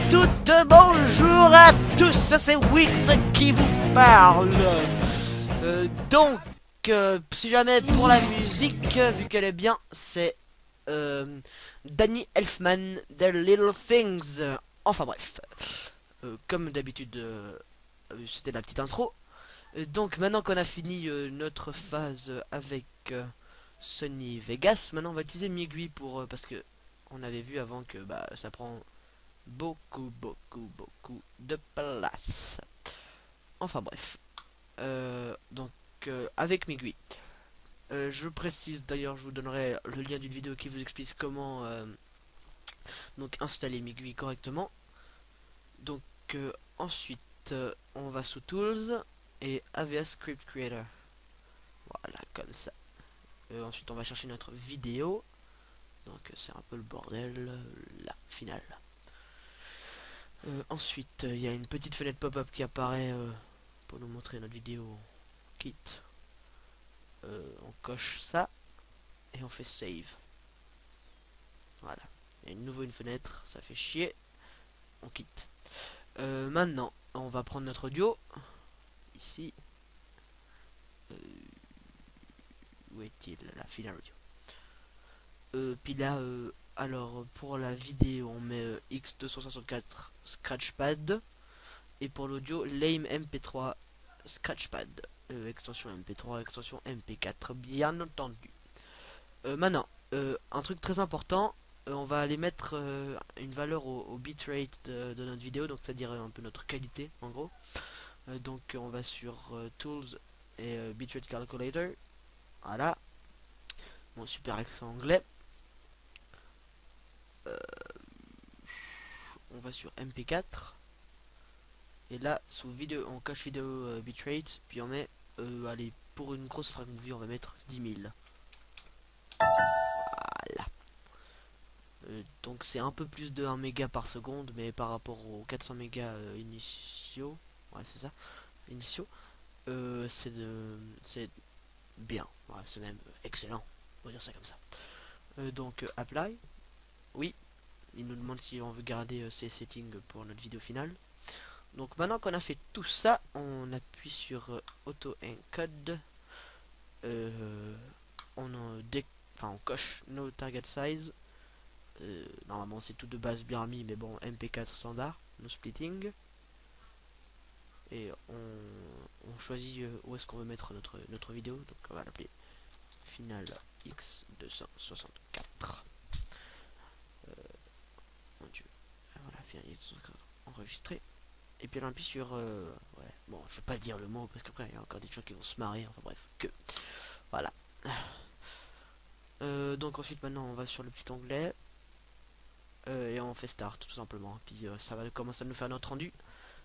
toutes, bonjour à tous, c'est Wix qui vous parle. Donc, si jamais pour la musique, vu qu'elle est bien, c'est Danny Elfman, The Little Things. Enfin bref, comme d'habitude, c'était la petite intro. Donc maintenant qu'on a fini notre phase avec Sony Vegas, maintenant on va utiliser Migui pour parce que on avait vu avant que bah ça prend beaucoup de place. Enfin bref, donc avec Migui, je précise d'ailleurs, je vous donnerai le lien d'une vidéo qui vous explique comment donc installer Migui correctement. Donc ensuite on va sous Tools et AVS Script Creator. Voilà, comme ça. Ensuite on va chercher notre vidéo. Donc c'est un peu le bordel là, final. Ensuite il y a une petite fenêtre pop-up qui apparaît pour nous montrer notre vidéo. On quitte. On coche ça. Et on fait save. Voilà. Il y a une nouvelle fenêtre, ça fait chier. On quitte. Maintenant, on va prendre notre audio. Ici. Où est-il? La finale audio. Puis là, alors pour la vidéo, on met X264 Scratchpad. Et pour l'audio, Lame MP3 Scratchpad. Extension MP3, extension MP4, bien entendu. Maintenant, un truc très important, on va aller mettre une valeur au bitrate de notre vidéo, donc c'est-à-dire un peu notre qualité en gros. Donc on va sur Tools et Bitrate Calculator. Voilà. Mon super accent anglais. On va sur MP4. Et là, sous vidéo, on coche vidéo bitrate, puis on met, allez, pour une grosse frame movie, on va mettre 10 000. Voilà. Donc c'est un peu plus de 1 méga par seconde, mais par rapport aux 400 mégas initiaux, ouais c'est ça, initiaux, c'est bien, ouais, c'est même excellent, on va dire ça comme ça. Donc apply, oui, il nous demande si on veut garder ces settings pour notre vidéo finale. Donc maintenant qu'on a fait tout ça, on appuie sur auto encode, on coche no target size. Normalement c'est tout de base bien mis, mais bon, MP4 standard, no splitting. Et on choisit où est-ce qu'on veut mettre notre vidéo. Donc on va l'appeler Final X264. Mon dieu. Voilà, Final X264 enregistré. Et puis on appuie sur ouais, bon, je vais pas dire le mot parce qu'après il y a encore des gens qui vont se marrer. Enfin bref, que voilà. Donc ensuite maintenant on va sur le petit onglet et on fait start tout simplement. Puis ça va commencer à nous faire notre rendu.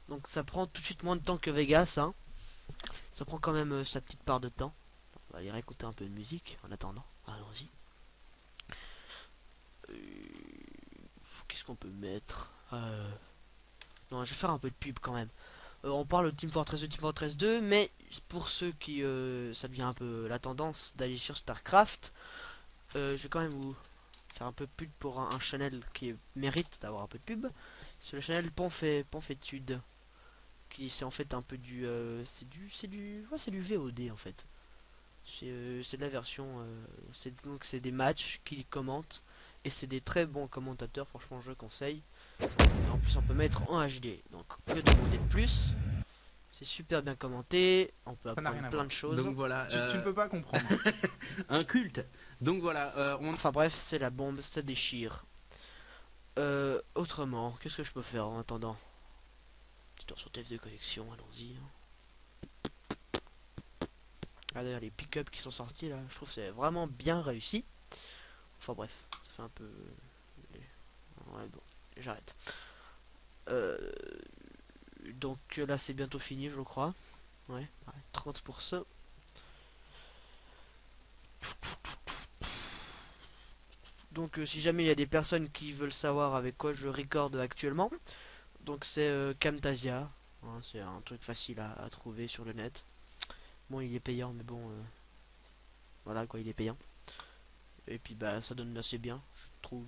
Donc ça prend tout de suite moins de temps que Vegas, hein. Ça prend quand même sa petite part de temps. On va aller réécouter un peu de musique en attendant. Allons-y. Qu'est-ce qu'on peut mettre Non, je vais faire un peu de pub quand même. On parle de Team Fortress 2, Team Fortress 2, mais pour ceux qui ça devient un peu la tendance d'aller sur StarCraft, je vais quand même vous faire un peu de pub pour un channel qui mérite d'avoir un peu de pub. C'est le channel Ponfétude, qui c'est en fait un peu du c'est du VOD en fait. C'est de la version donc c'est des matchs qu'ils commentent et c'est des très bons commentateurs, franchement je conseille. Et en plus on peut mettre en HD, donc que demander de plus. C'est super bien commenté, on peut Ça n'a rien apprendre à plein voir. de choses. Donc voilà, Tu ne peux pas comprendre. un culte. Donc voilà, Enfin bref, c'est la bombe, ça déchire. Autrement, qu'est-ce que je peux faire en attendant? Petit tour sur TF de connexion, allons-y. Ah d'ailleurs les pick-up qui sont sortis là, je trouve que c'est vraiment bien réussi. Enfin bref, ça fait un peu... Ouais bon, j'arrête. Donc là c'est bientôt fini je crois. Ouais, 30%. Donc si jamais il y a des personnes qui veulent savoir avec quoi je recorde actuellement, donc c'est Camtasia. Hein, c'est un truc facile à trouver sur le net. Bon il est payant mais bon voilà quoi, il est payant. Et puis bah ça donne assez bien, je trouve.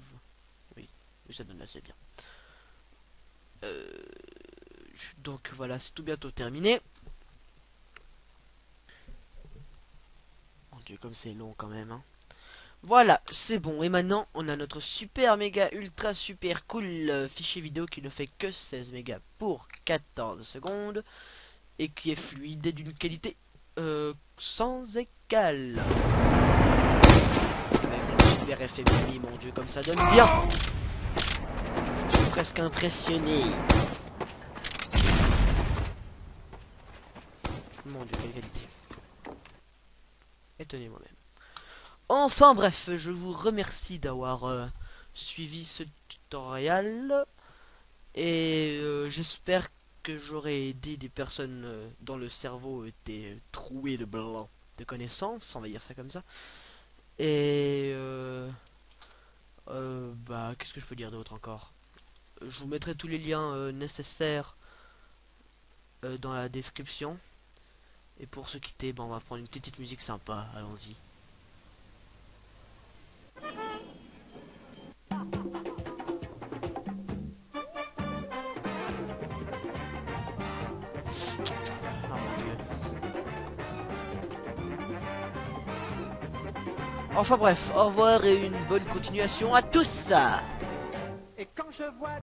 Oui, oui ça donne assez bien. Euh, donc voilà, c'est tout bientôt terminé. Mon dieu, comme c'est long quand même, hein. Voilà, c'est bon. Et maintenant, on a notre super méga ultra super cool fichier vidéo qui ne fait que 16 mégas pour 14 secondes et qui est fluide et d'une qualité sans égal. Avec le super effet Mimi, mon dieu, comme ça donne bien. Je suis presque impressionné. Mon dieu, quelle qualité. Étonné moi-même. Enfin bref, je vous remercie d'avoir suivi ce tutoriel et j'espère que j'aurai aidé des personnes dont le cerveau était troué de blanc de connaissances, on va dire ça comme ça. Et bah qu'est-ce que je peux dire d'autre encore? Je vous mettrai tous les liens nécessaires dans la description. Et pour se quitter, bah, on va prendre une petite musique sympa, allons-y. Ah mon dieu. Enfin bref, au revoir et une bonne continuation à tous. Et quand je vois